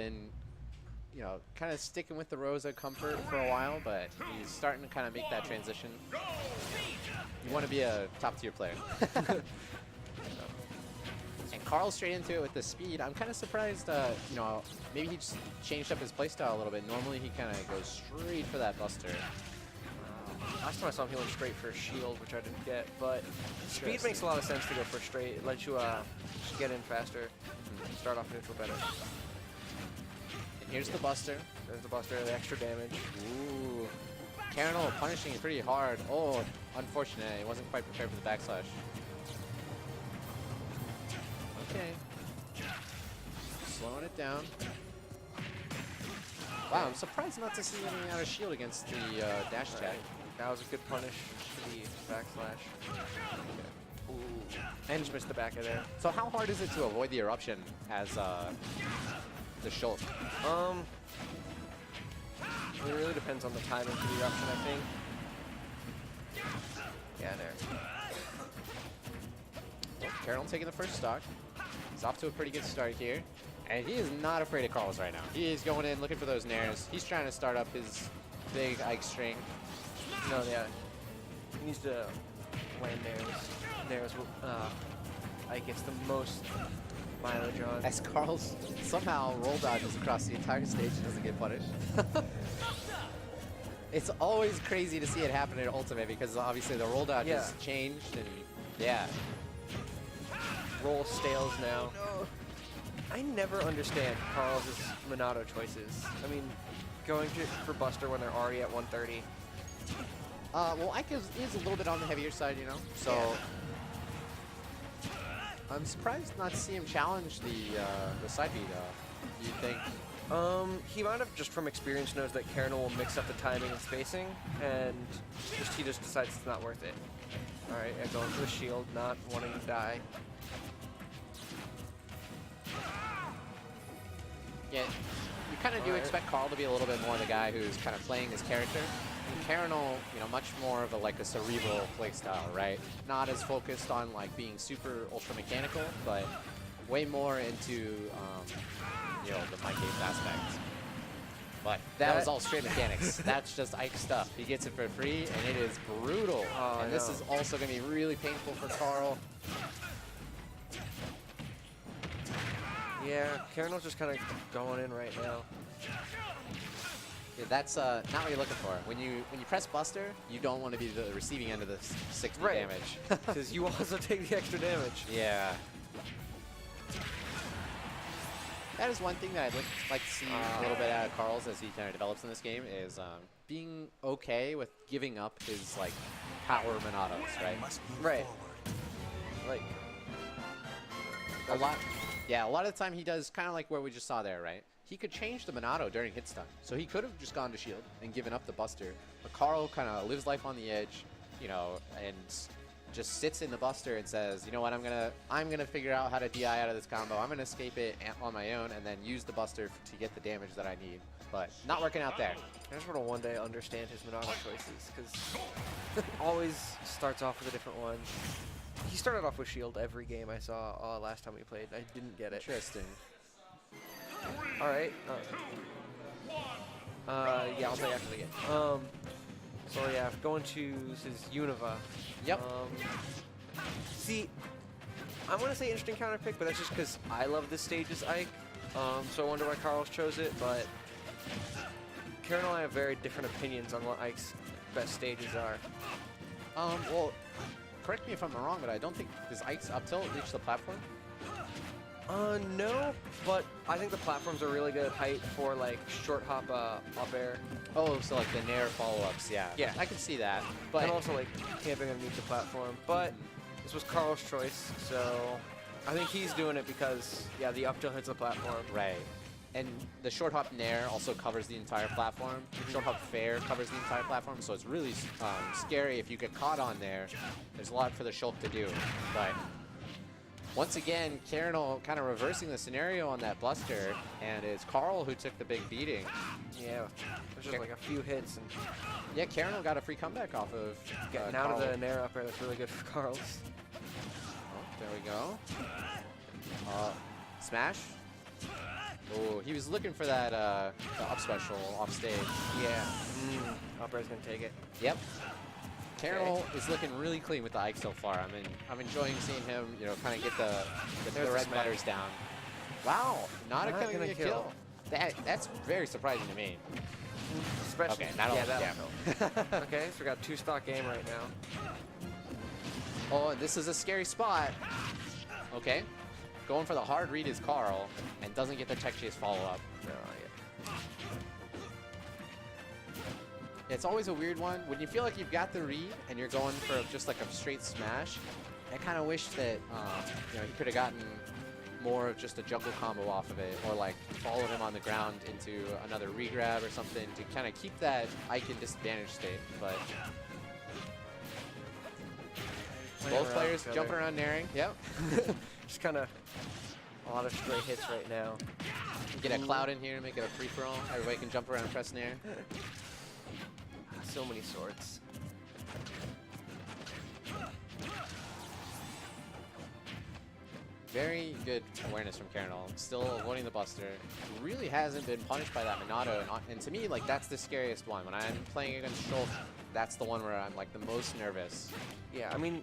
been, you know, kind of sticking with the Rosa comfort for a while, but he's starting to kind of make that transition. You want to be a top-tier player. And Carl straight into it with the speed. I'm kind of surprised, you know, maybe he just changed up his playstyle a little bit. Normally he kind of goes straight for that Buster. Last time I saw him, he went straight for a shield, which I didn't get. But speed makes a lot of sense to go for straight. It lets you just get in faster, start off neutral better. And here's the Buster. There's the Buster, the extra damage. Ooh. Karinole punishing it pretty hard. Oh, unfortunate. He wasn't quite prepared for the backslash. Okay. Slowing it down. Wow, I'm surprised not to see any out of shield against the dash attack. That was a good punish for the backslash. Ooh. And just missed the back of there. So how hard is it to avoid the eruption as the Shulk? It really depends on the timing for the eruption, I think. Yeah, there. Well, Karinole taking the first stock. He's off to a pretty good start here. And he is not afraid of Carls right now. He is going in, looking for those nairs. He's trying to start up his big Ike string. No, yeah. He needs to land nairs. Nairs will, Ike gets the most mileage on. As Carls somehow roll dodges across the entire stage and doesn't get punished. It's always crazy to see it happen in Ultimate because obviously the roll dodge has changed and yeah. Roll stales now. No. I never understand Carls' Monado choices. I mean, going for Buster when they're already at 130. Well, Ike is a little bit on the heavier side, you know, so I'm surprised not to see him challenge the side beat. Do you think? He might have, just from experience, knows that Karinole will mix up the timing and spacing, and he just decides it's not worth it. All right, going for the shield, not wanting to die. Yeah, you kind of do expect Carl to be a little bit more the guy who's kind of playing his character. And Karinole, you know, much more of a cerebral playstyle, right? Not as focused on like being super ultra mechanical, but way more into you know, the Manakete aspect. But that was all straight mechanics. That's just Ike stuff. He gets it for free, and it is brutal. And this is also going to be really painful for Carl. Yeah, Karinole's just kind of going in right now. Yeah, that's not what you're looking for. When you press Buster, you don't want to be the receiving end of the 60 damage. Because you also take the extra damage. Yeah. That is one thing that I'd like to see a little bit out of Carls as he kind of develops in this game is being okay with giving up his like power Monados, right? Right. Like a lot. Yeah, a lot of the time he does kind of like where we just saw there, right? He could change the Monado during hit stun, so he could have just gone to shield and given up the Buster. But Carl kind of lives life on the edge, you know, and just sits in the Buster and says, you know what, I'm gonna figure out how to DI out of this combo. I'm gonna escape it on my own and then use the Buster to get the damage that I need. But not working out there. I just want to one day understand his Monado choices, because always starts off with a different one. He started off with shield every game I saw last time we played. I didn't get it. Interesting. All right. Yeah, I'll play after the game. So yeah, going to his Unova. Yep. See, I'm gonna say interesting counter pick, but that's just because I love this stage's Ike. So I wonder why Carls chose it. But Karinole and I have very different opinions on what Ike's best stages are. Well, correct me if I'm wrong, but I don't think this Ike's up tilt reached the platform. No, but I think the platforms are really good at height for like short hop up air. Oh, so like the Nair follow-ups, yeah. Yeah. I can see that. But and also like camping underneath the platform. But this was Carl's choice, so I think he's doing it because, yeah, the up tilt hits the platform. Right. And the short hop Nair also covers the entire platform. Short hop fair covers the entire platform, so it's really scary if you get caught on there. There's a lot for the Shulk to do. But once again, Karinole kind of reversing the scenario on that Buster, and it's Carl who took the big beating. Yeah, there's just like a few hits. And yeah, Karinole got a free comeback off of getting out of the Nair up air. That's really good for Carls. Oh, there we go. Smash. Oh, he was looking for that the up special off stage. Yeah. Up air's gonna take it. Yep. Karinole is looking really clean with the Ike so far. I'm enjoying seeing him, you know, kind of get the red butters down. Wow, not gonna kill. That's very surprising to me. Especially, okay, not all. Yeah. Okay, so we got 2-stock game right now. Oh, this is a scary spot. Okay, going for the hard read is Carl, and doesn't get the tech chase follow up. No, yeah. It's always a weird one when you feel like you've got the read and you're going for just like a straight smash. I kind of wish that you know, he could have gotten more of just a juggle combo off of it, or like followed him on the ground into another regrab or something to kind of keep that Ike in disadvantage state. But both players jumping around naring. Yep. Just kind of a lot of straight hits right now. Get a cloud in here and make it a free-for-all. Everybody can jump around and press nair. So many swords. Very good awareness from Karinole. Still avoiding the Buster. Really hasn't been punished by that Minato. And to me, like, that's the scariest one. When I'm playing against Shulk, that's the one where I'm like the most nervous. Yeah, I mean,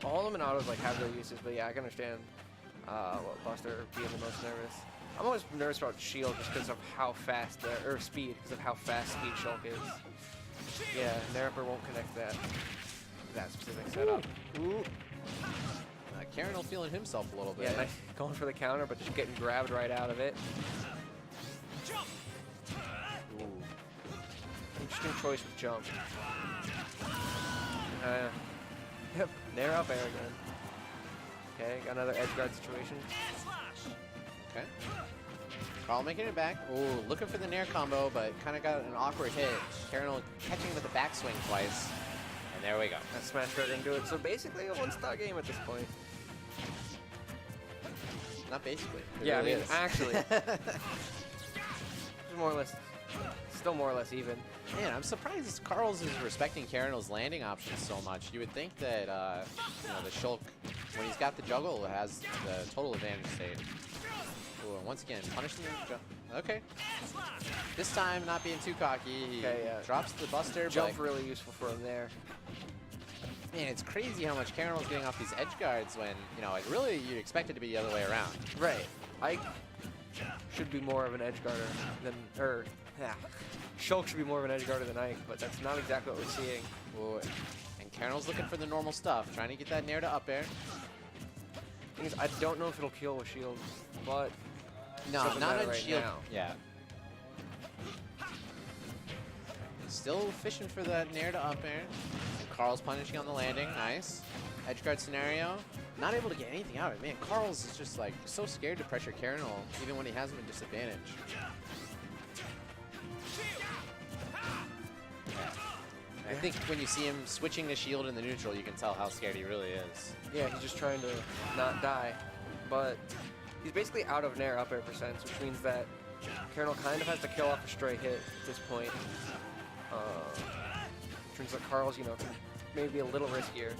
all the Minatos like have their uses, but yeah, I can understand Buster being the most nervous. I'm always nervous about Shield just because of how fast, or Speed, because of how fast Speed Shulk is. Yeah, Nair-upper won't connect that specific setup. Ooh. Karinole feeling himself a little bit. Yeah, nice. Going for the counter, but just getting grabbed right out of it. Ooh. Interesting choice with jump. Yep, Nair up air again. Okay, got another edge guard situation. Okay. Carl making it back. Ooh, looking for the Nair combo, but kind of got an awkward hit. Karinole catching with the backswing twice. And there we go. That smash guard didn't do it. So basically a one-star game at this point. Not basically. It Yeah, really I mean, is. actually. More or less, still more or less even. Man, I'm surprised Carls is respecting Karinole's landing options so much. You would think that you know, the Shulk, when he's got the juggle, has the total advantage state. Ooh, and once again, punishing the okay. This time, not being too cocky, he drops the Buster. Jump really useful for him there. Man, it's crazy how much Karinole's getting off these edge guards when, you know, like really you'd expect it to be the other way around. Right. Ike should be more of an edge guarder than, Shulk should be more of an edge guarder than Ike, but that's not exactly what we're seeing. Ooh, and Karinole's looking for the normal stuff, trying to get that Nair to up air. Thing is, I don't know if it'll kill with shield, but no, not a right shield. now. Yeah. Still fishing for that Nair to up air. And Carl's punishing on the landing. Nice. Edge guard scenario. Not able to get anything out of it. Man, Carl's is just like so scared to pressure Karinole, even when he has him in disadvantage. I think when you see him switching to shield in the neutral, you can tell how scared he really is. Yeah, he's just trying to not die. But he's basically out of Nair up air percents, which means that Karinole kind of has to kill off a stray hit at this point. Which means that Carl's, you know, can maybe be a little riskier.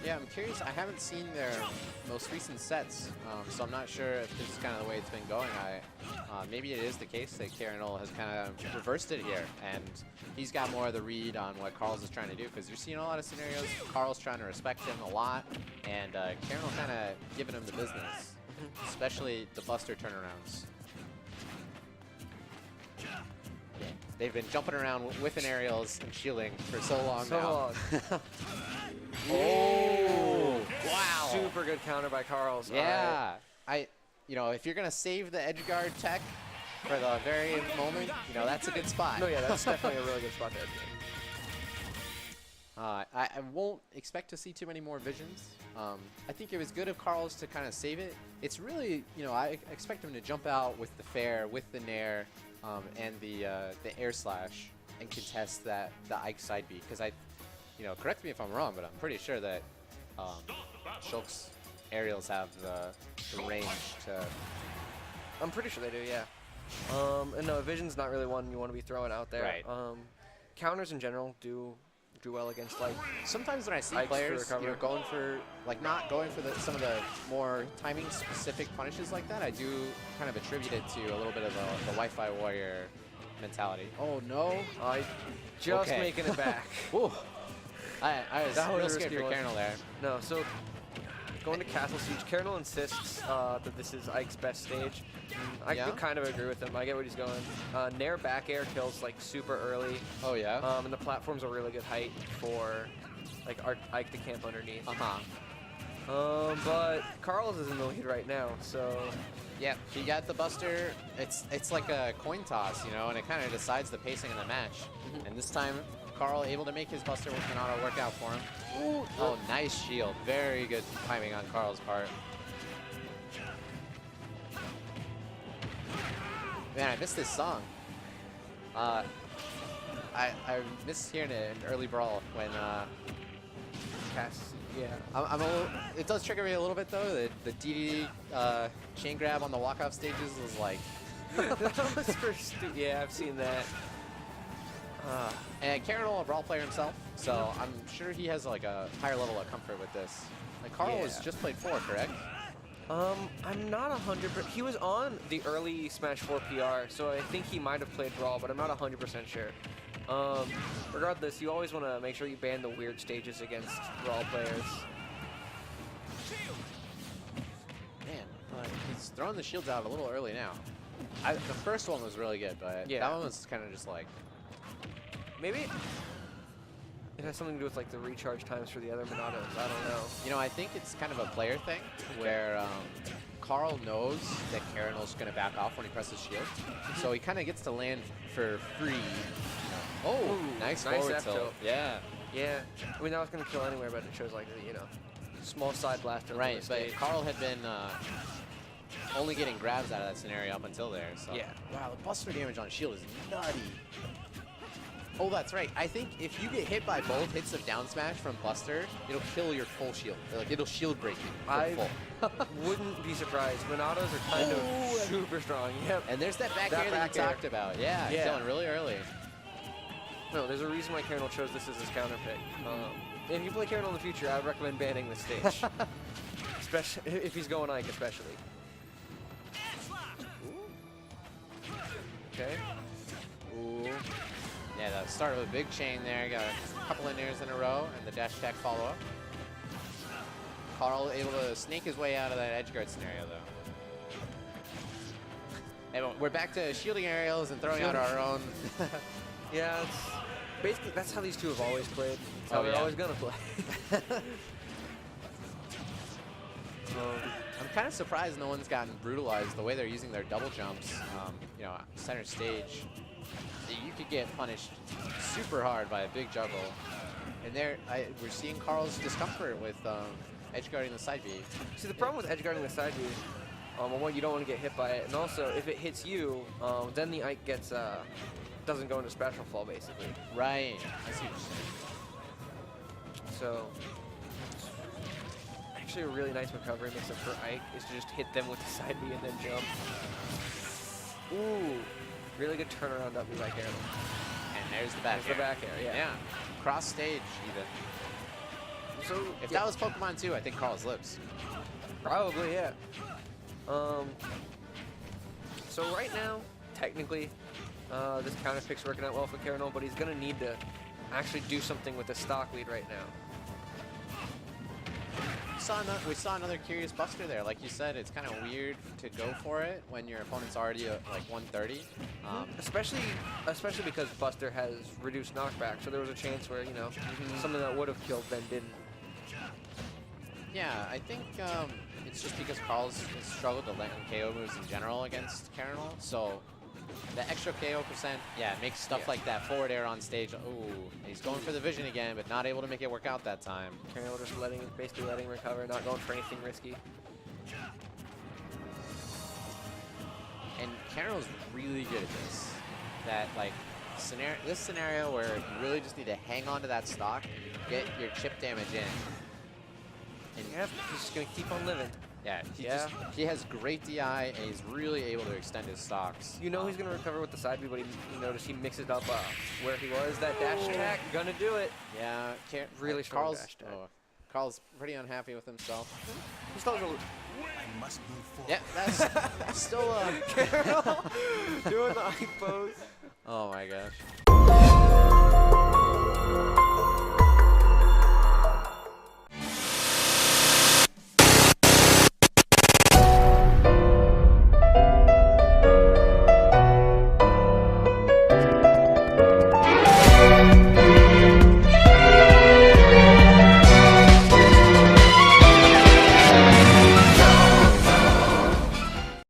Yeah, I'm curious. I haven't seen their most recent sets, so I'm not sure if this is kind of the way it's been going. Maybe it is the case that Karinole has kind of reversed it here, and he's got more of the read on what Carls is trying to do, because you're seeing a lot of scenarios. Carl's trying to respect him a lot, and Karinole kind of giving him the business, especially the Buster turnarounds. They've been jumping around whiffing aerials and shielding for so long now. Oh, wow. Super good counter by Carls. Yeah. You know, if you're going to save the edgeguard tech for the very moment, you know, that's a good spot. No, yeah, that's definitely a really good spot to edge. I won't expect to see too many more visions. I think it was good of Carls to kind of save it. It's really, you know, I expect him to jump out with the fair, with the nair, and the air slash, and contest the Ike side B, because you know, correct me if I'm wrong, but I'm pretty sure that Shulk's aerials have the range to... I'm pretty sure they do, yeah. And no, Vision's not really one you want to be throwing out there. Right. Counters in general do do well against like. Sometimes when I see Ike's to players, recover. going for like not going for some of the more timing specific punishes like that, I do kind of attribute it to a little bit of the Wi-Fi warrior mentality. Oh no! Just making it back. Ooh. I was That was real a scared risky for one. Karinole there. No, so going to Castle Siege, Karinole insists that this is Ike's best stage. I Yeah? do kind of agree with him. I get what he's going. Nair back air kills like super early. Oh yeah. And the platform's a really good height for like Ike to camp underneath. But Carls is in the lead right now, so Yeah, he got the Buster. It's like a coin toss, you know, and it kind of decides the pacing of the match. And this time, Carl able to make his Buster with Monado work out for him. Ooh, oh, nice shield. Very good timing on Carl's part. Man, I missed this song. I missed hearing it in early brawl when Cass. Yeah. I'm a little, it does trigger me a little bit though. The DDD chain grab on the walk-off stages was like. That was for yeah, I've seen that. And Karinole, a brawl player himself, so I'm sure he has like a higher level of comfort with this. Like Carl has just played 4, correct? I'm not 100%. He was on the early Smash 4 PR, so I think he might have played Brawl, but I'm not 100% sure. Regardless, you always want to make sure you ban the weird stages against Brawl players. Man, but he's throwing the shields out a little early now. The first one was really good, but that one was kind of just like... Maybe it has something to do with like the recharge times for the other Monados. I don't know. You know, I think it's kind of a player thing where Carl knows that Karinole's going to back off when he presses shield. So he kind of gets to land for free. Oh, nice forward tilt. Yeah. Yeah. I mean, that was going to kill anywhere, but it shows like, you know, small side blaster. Right, but Carl had been only getting grabs out of that scenario up until there. So. Yeah. Wow, the Buster damage on shield is nutty. Oh, that's right. I think if you get hit by both hits of down smash from Buster, it'll kill your full shield. Like, it'll shield break you. I wouldn't be surprised. Monados are kind of super strong. Yep. And there's that back air that you talked about. Yeah, killing really early. No, there's a reason why Karinole chose this as his counter pick. If you play Karinole in the future, I would recommend banning this stage. Especially if he's going Ike, especially. Okay. Ooh. Yeah, the start of a big chain there. Got a couple of nairs in a row, and the dash attack follow-up. Carl able to snake his way out of that edge guard scenario, though. And we're back to shielding aerials and throwing out our own. Yeah, it's basically that's how these two have always played. That's how they're always gonna play. I'm kind of surprised no one's gotten brutalized the way they're using their double jumps. You know, center stage. You could get punished super hard by a big juggle. And there, we're seeing Carl's discomfort with edge guarding the side B. See, the problem with edge guarding the side B, one, you don't want to get hit by it, and also if it hits you, then the Ike gets doesn't go into special fall basically. Right. I see what you're saying. So, actually, a really nice recovery mix-up for Ike is to just hit them with the side B and then jump. Ooh. Really good turnaround up by Karinole. And there's the back air. There's the back air, yeah. Yeah. Cross stage, even. So, if that was Pokemon 2, I think Carl's lips. Probably, yeah. So right now, technically, this counter pick's working out well for Karinole, but he's going to need to actually do something with the stock lead right now. We saw another curious Buster there. Like you said, it's kind of weird to go for it when your opponent's already at like 130. Especially because Buster has reduced knockback, so there was a chance where, you know, something that would have killed then didn't. Yeah, I think it's just because Carl's struggled to land KO moves in general against Karinole, so the extra KO percent, makes stuff like that forward air on stage. Ooh, he's going for the vision again, but not able to make it work out that time. Karinole just basically letting recover, not going for anything risky. And Karinole's really good at this. That like this scenario where you really just need to hang on to that stock, get your chip damage in. And he's just gonna keep on living. Yeah, Yeah. he has great DI, and he's really able to extend his stocks. You know he's going to recover with the side B, but you notice he mixes up where he was. That dash attack, gonna do it. Yeah, can't Really strong Carl's, dash attack. Carl's pretty unhappy with himself. He still has a... I must move forward. Yeah, that's still doing the Ike pose. Oh my gosh.